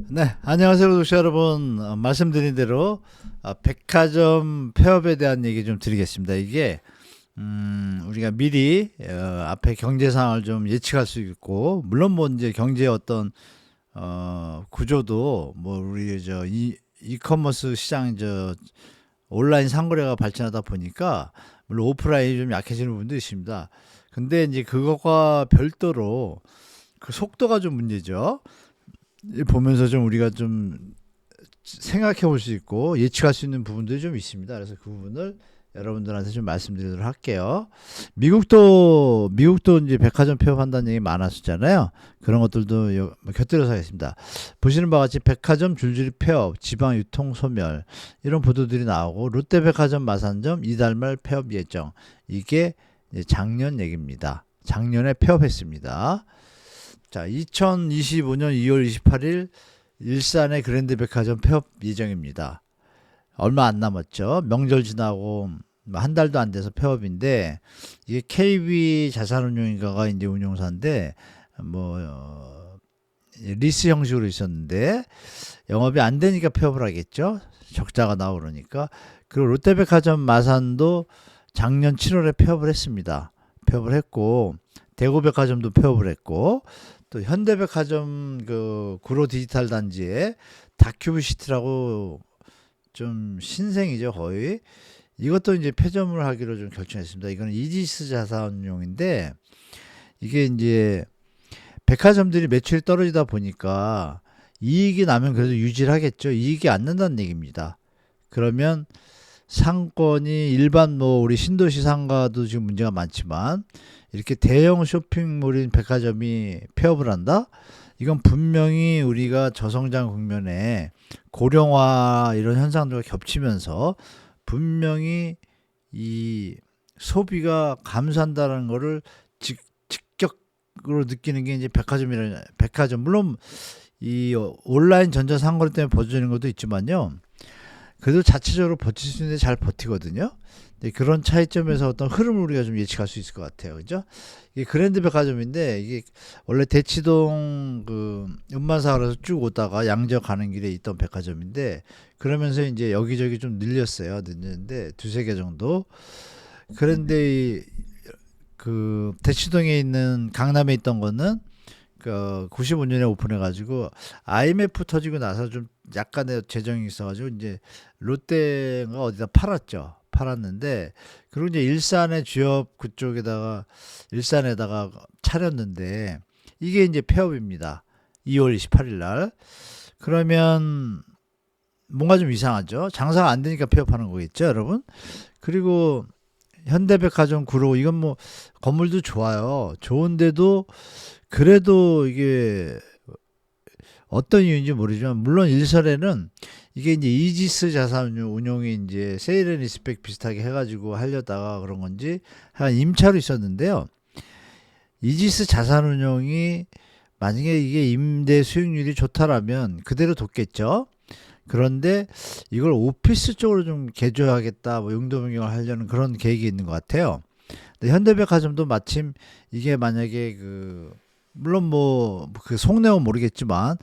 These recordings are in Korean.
네, 안녕하세요, 구독자 여러분. 말씀드린 대로 백화점 폐업에 대한 얘기 좀 드리겠습니다. 이게 우리가 미리 앞에 경제 상황을 좀 예측할 수 있고, 물론 뭐 이제 경제의 어떤 구조도 뭐 우리 저 이커머스 시장 온라인 상거래가 발전하다 보니까 물론 오프라인이 좀 약해지는 부분도 있습니다. 근데 이제 그것과 별도로 그 속도가 좀 문제죠. 이 보면서 좀 우리가 좀 생각해 볼 수 있고 예측할 수 있는 부분들이 좀 있습니다. 그래서 그 부분을 여러분들한테 좀 말씀드리도록 할게요. 미국도 이제 백화점 폐업한다는 얘기 많았었잖아요. 그런 것들도 곁들여서 하겠습니다. 보시는 바와 같이 백화점 줄줄이 폐업, 지방 유통 소멸 이런 보도들이 나오고 롯데백화점 마산점 이달 말 폐업 예정. 이게 이제 작년 얘기입니다. 작년에 폐업했습니다. 자, 2025년 2월 28일 일산의 그랜드백화점 폐업 예정입니다. 얼마 안 남았죠. 명절 지나고 한 달도 안 돼서 폐업인데 이게 KB 자산운용인가가 이제 운용사인데 뭐 리스 형식으로 있었는데 영업이 안 되니까 폐업을 하겠죠. 적자가 나오고 그러니까. 그리고 롯데백화점 마산도 작년 7월에 폐업을 했습니다. 폐업을 했고 대구백화점도 폐업을 했고 또 현대백화점 그 구로 디지털 단지에 다큐브 시티라고 좀 신생이죠 거의. 이것도 이제 폐점을 하기로 좀 결정했습니다. 이거는 이지스 자산운용인데 이게 이제 백화점들이 매출이 떨어지다 보니까 이익이 나면 그래도 유지를 하겠죠. 이익이 안 난다는 얘기입니다. 그러면 상권이 일반 뭐 우리 신도시 상가도 지금 문제가 많지만 이렇게 대형 쇼핑몰인 백화점이 폐업을 한다? 이건 분명히 우리가 저성장 국면에 고령화 이런 현상들과 겹치면서 분명히 이 소비가 감소한다는 거를 직격으로 느끼는 게 이제 백화점 물론 이 온라인 전자상거래 때문에 벌어지는 것도 있지만요. 그래도 자체적으로 버틸 수 있는데 잘 버티거든요. 네, 그런 차이점에서 어떤 흐름을 우리가 좀 예측할 수 있을 것 같아요. 그죠? 이게 그랜드 백화점인데 이게 원래 대치동 그 음반사거리에서 쭉 오다가 양재 가는 길에 있던 백화점인데 그러면서 이제 여기저기 좀 늘렸어요. 늘렸는데 두세 개 정도. 그런데 그 대치동에 있는 강남에 있던 거는 그 95년에 오픈해가지고 IMF 터지고 나서 좀 약간의 재정이 있어가지고 이제 롯데가 어디다 팔았죠. 팔았는데 그리고 이제 일산의 주협 그쪽에다가 일산에다가 차렸는데 이게 이제 폐업입니다. 2월 28일 날. 그러면 뭔가 좀 이상하죠. 장사가 안 되니까 폐업하는 거겠죠, 여러분? 그리고 현대백화점 구로 이건 뭐 건물도 좋아요. 좋은데도 그래도 이게 어떤 이유인지 모르지만 물론 일설에는 이게 이제 이지스 자산 운용이 이제 세일 앤 리스펙 비슷하게 해가지고 하려다가 그런 건지 한 임차로 있었는데요. 이지스 자산 운용이 만약에 이게 임대 수익률이 좋다라면 그대로 뒀겠죠. 그런데 이걸 오피스 쪽으로 좀 개조하겠다, 뭐 용도 변경을 하려는 그런 계획이 있는 것 같아요. 근데 현대백화점도 마침 이게 만약에 그 물론 뭐 그 속내는 모르겠지만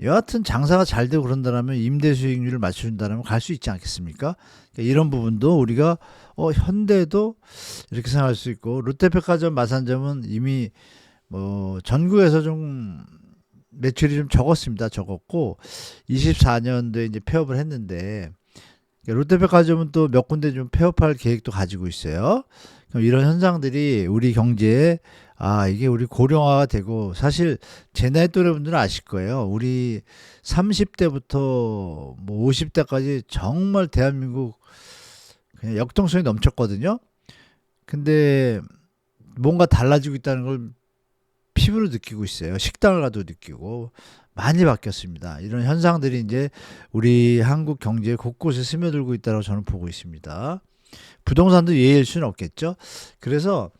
여하튼 장사가 잘 되고 그런다면 임대 수익률을 맞춰준다면 갈 수 있지 않겠습니까? 그러니까 이런 부분도 우리가 현대도 이렇게 생각할 수 있고 롯데백화점 마산점은 이미 뭐 전국에서 좀 매출이 좀 적었습니다. 적었고 24년도에 이제 폐업을 했는데 롯데백화점은 또 몇 군데 좀 폐업할 계획도 가지고 있어요. 그럼 이런 현상들이 우리 경제에 이게 우리 고령화가 되고 사실 제 나이 또래 분들은 아실 거예요. 우리 30대부터 뭐 50대까지 정말 대한민국 그냥 역동성이 넘쳤거든요. 근데 뭔가 달라지고 있다는 걸 피부로 느끼고 있어요. 식당을 가도 느끼고 많이 바뀌었습니다. 이런 현상들이 이제 우리 한국 경제 곳곳에 스며들고 있다고 저는 보고 있습니다. 부동산도 예일 수는 없겠죠. 그래서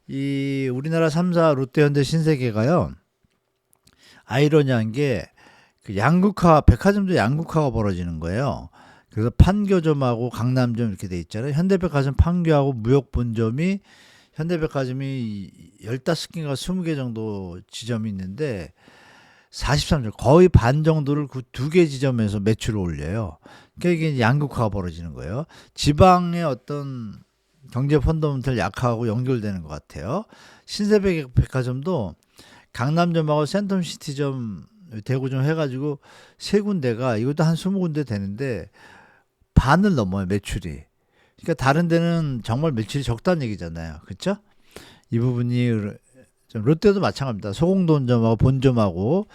이 우리나라 3사 롯데현대 신세계가요. 아이러니한 게 그 양극화 백화점도 양극화가 벌어지는 거예요. 그래서 판교점하고 강남점 이렇게 돼 있잖아요. 현대백화점 판교하고 무역본점이 현대백화점이 15개인가 20개 정도 지점이 있는데 43점, 거의 반 정도를 그 두 개 지점에서 매출을 올려요. 그러니까 이게 양극화가 벌어지는 거예요. 지방의 어떤 경제 펀더멘털 약하고 연결되는 것 같아요. 신세계 백화점도 강남점하고 센텀시티점, 대구점 해가지고 세 군데가, 이것도 한 20군데 되는데 반을 넘어요, 매출이. 그러니까 다른 데는 정말 매출이 적다는 얘기잖아요. 그렇죠? 이 부분이 롯데도 마찬가지입니다. 소공돈점하고 본점하고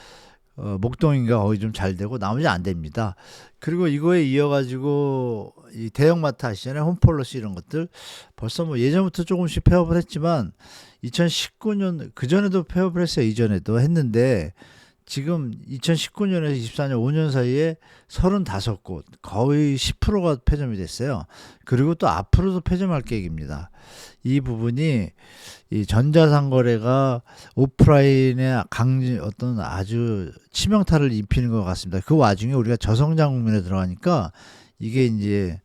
목동인가 거기 좀 잘 되고 나머지 안 됩니다. 그리고 이거에 이어가지고 이 대형마트 아시잖아요. 홈플러스 이런 것들 벌써 뭐 예전부터 조금씩 폐업을 했지만 2019년 그전에도 폐업을 했어요. 이전에도 했는데 지금 2019년에서 24년 5년 사이에 35곳, 거의 10%가 폐점이 됐어요. 그리고 또 앞으로도 폐점할 계획입니다. 이 부분이 이 전자상거래가 오프라인에 어떤 아주 치명타를 입히는 것 같습니다. 그 와중에 우리가 저성장 국면에 들어가니까 이게 이제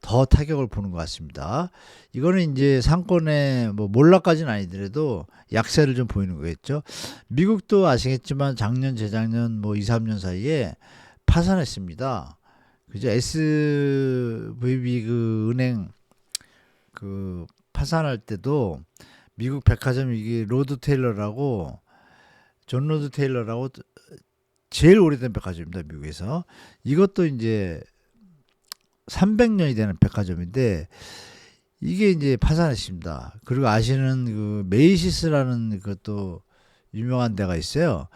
더 타격을 보는 것 같습니다. 이거는 이제 상권의 뭐 몰락까지는 아니더라도 약세를 좀 보이는 거겠죠. 미국도 아시겠지만 작년, 재작년 뭐 2, 3년 사이에 파산했습니다. 그죠? SVB 그 은행 그 파산할 때도 미국 백화점, 이게 로드 테일러라고, 존 로드 테일러라고 제일 오래된 백화점입니다. 미국에서. 이것도 이제 300년이 되는 백화점인데 이게 이제 파산했습니다. 그리고 아시는 그 메이시스라는 그것도 유명한 데가 있어요.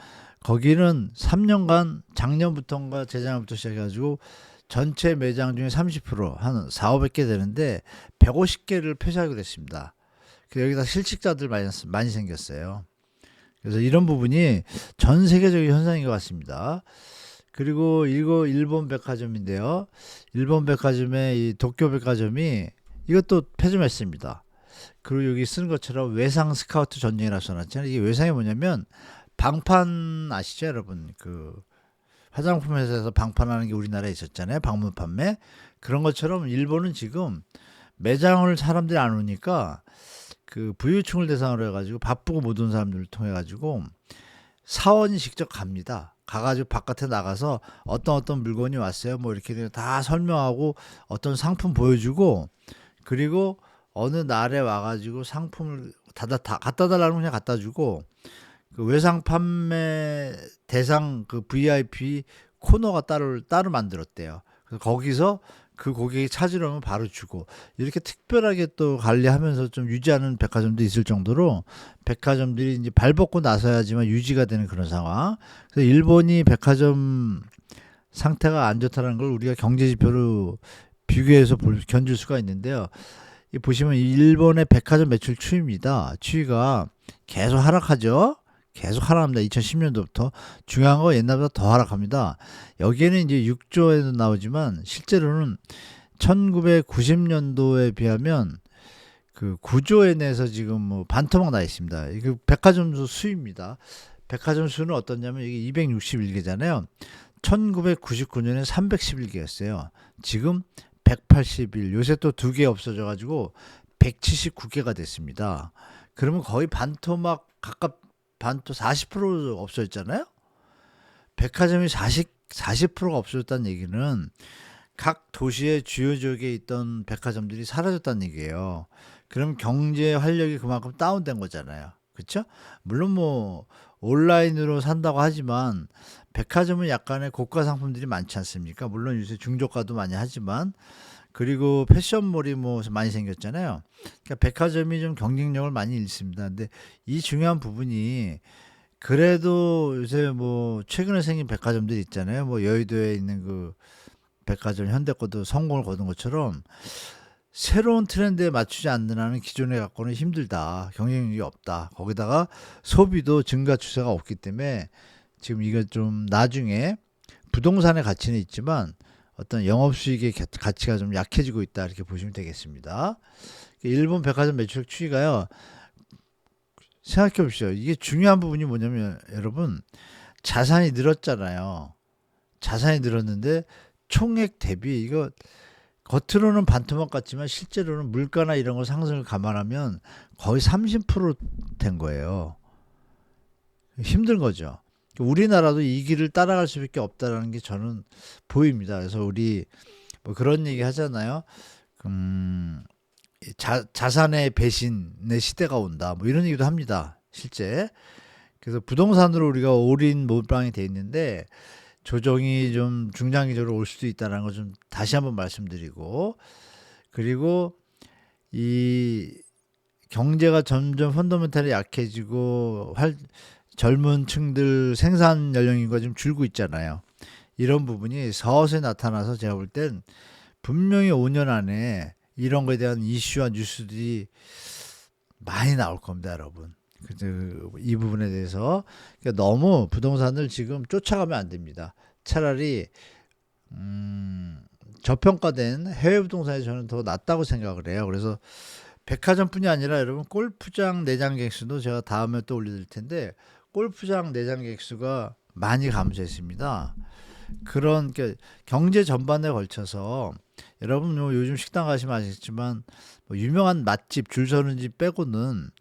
거기는 3년간 작년부터인가 재작년부터 시작해가지고 전체 매장 중에 30%한 4, 500개 되는데 150개를 폐쇄하기로 했습니다. 여기다 실직자들 많이 생겼어요. 그래서 이런 부분이 전 세계적인 현상인 것 같습니다. 그리고 이거 일본 백화점인데요. 일본 백화점의 이 도쿄 백화점이 이것도 폐점했습니다. 그리고 여기 쓰는 것처럼 외상 스카우트 전쟁이라고 써놨잖아요. 이게 외상이 뭐냐면 방판 아시죠, 여러분? 그 화장품 회사에서 방판하는 게 우리나라에 있었잖아요. 방문 판매. 그런 것처럼 일본은 지금 매장을 사람들이 안 오니까 그 부유층을 대상으로 해가지고 바쁘고 못 온 사람들을 통해 가지고 사원이 직접 갑니다. 가가지고 바깥에 나가서 어떤 물건이 왔어요. 뭐 이렇게 다 설명하고 어떤 상품 보여주고, 그리고 어느 날에 와가지고 상품을 다 갖다 달라는 그냥 갖다 주고, 그 외상 판매 대상 그 VIP 코너가 따로 만들었대요. 그래서 거기서 그 고객이 찾으러 오면 바로 주고, 이렇게 특별하게 또 관리하면서 좀 유지하는 백화점도 있을 정도로 백화점들이 이제 발벗고 나서야지만 유지가 되는 그런 상황. 그래서 일본이 백화점 상태가 안 좋다는 걸 우리가 경제 지표로 비교해서 견줄 수가 있는데요. 이 보시면 일본의 백화점 매출 추이입니다. 추이가 계속 하락하죠. 계속 하락합니다. 2010년도부터. 중요한 거 옛날보다 더 하락합니다. 여기에는 이제 6조에도 나오지만 실제로는 1990년도에 비하면 그 9조에 내서 지금 뭐 반토막 나 있습니다. 이게 백화점 수 수입니다. 백화점 수는 어떻냐면 이게 261개잖아요. 1999년에 311개였어요. 지금 181. 요새 또 2개 없어져 가지고 179개가 됐습니다. 그러면 거의 반토막 반토 40% 없어졌잖아요. 백화점이 40%가 없어졌다는 얘기는 각 도시의 주요 지역에 있던 백화점들이 사라졌다는 얘기예요. 그럼 경제 활력이 그만큼 다운된 거잖아요. 그렇죠? 물론 뭐 온라인으로 산다고 하지만 백화점은 약간의 고가 상품들이 많지 않습니까? 물론 요새 중저가도 많이 하지만, 그리고 패션몰이 뭐 많이 생겼잖아요. 그러니까 백화점이 좀 경쟁력을 많이 잃습니다. 근데 이 중요한 부분이, 그래도 요새 뭐 최근에 생긴 백화점들이 있잖아요. 뭐 여의도에 있는 그 백화점 현대거도 성공을 거둔 것처럼 새로운 트렌드에 맞추지 않는 한은 기존에 갖고는 힘들다. 경쟁력이 없다. 거기다가 소비도 증가 추세가 없기 때문에 지금 이거 좀 나중에 부동산의 가치는 있지만 어떤 영업수익의 가치가 좀 약해지고 있다, 이렇게 보시면 되겠습니다. 일본 백화점 매출 추이가요, 생각해 보십시오. 이게 중요한 부분이 뭐냐면 여러분, 자산이 늘었잖아요. 자산이 늘었는데 총액 대비 이거 겉으로는 반토막 같지만 실제로는 물가나 이런 거 상승을 감안하면 거의 30%된 거예요. 힘든 거죠. 우리나라도 이 길을 따라갈 수밖에 없다라는 게 저는 보입니다. 그래서 우리 뭐 그런 얘기 하잖아요. 자산의 배신의 시대가 온다. 뭐 이런 얘기도 합니다. 실제. 그래서 부동산으로 우리가 올인 몰빵이 돼 있는데 조정이 좀 중장기적으로 올 수도 있다는 거 좀 다시 한번 말씀드리고, 그리고 이 경제가 점점 펀더멘탈이 약해지고 젊은 층들 생산 연령인구가 좀 줄고 있잖아요. 이런 부분이 서서히 나타나서 제가 볼 땐 분명히 5년 안에 이런 거에 대한 이슈와 뉴스들이 많이 나올 겁니다, 여러분. 이 부분에 대해서 그러니까 너무 부동산을 지금 쫓아가면 안 됩니다. 차라리 저평가된 해외 부동산이 저는 더 낫다고 생각을 해요. 그래서 백화점뿐이 아니라 여러분 골프장 내장객 수도 제가 다음에 또 올려드릴 텐데 골프장 내장객 수가 많이 감소했습니다. 그런 경제 전반에 걸쳐서 여러분 뭐 요즘 식당 가시면 아시겠지만 뭐 유명한 맛집 줄 서는 집 빼고는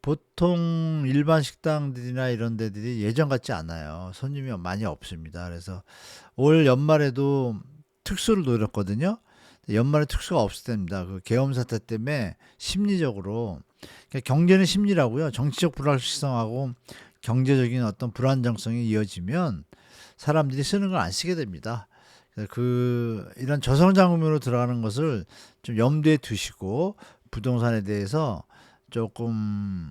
보통 일반 식당들이나 이런 데들이 예전 같지 않아요. 손님이 많이 없습니다. 그래서 올 연말에도 특수를 노렸거든요. 연말에 특수가 없을 때입니다. 그 계엄 사태 때문에 심리적으로, 그러니까 경제는 심리라고요. 정치적 불확실성하고 경제적인 어떤 불안정성이 이어지면 사람들이 쓰는 걸 안 쓰게 됩니다. 이런 저성장음으로 들어가는 것을 좀 염두에 두시고 부동산에 대해서 조금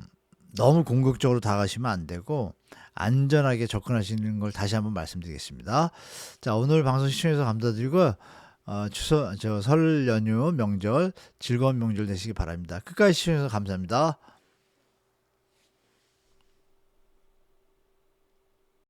너무 공격적으로 다가가시면 안 되고 안전하게 접근하시는 걸 다시 한번 말씀드리겠습니다. 자, 오늘 방송 시청해주셔서 감사드리고 설 연휴 명절 즐거운 명절 되시기 바랍니다. 끝까지 시청해주셔서 감사합니다.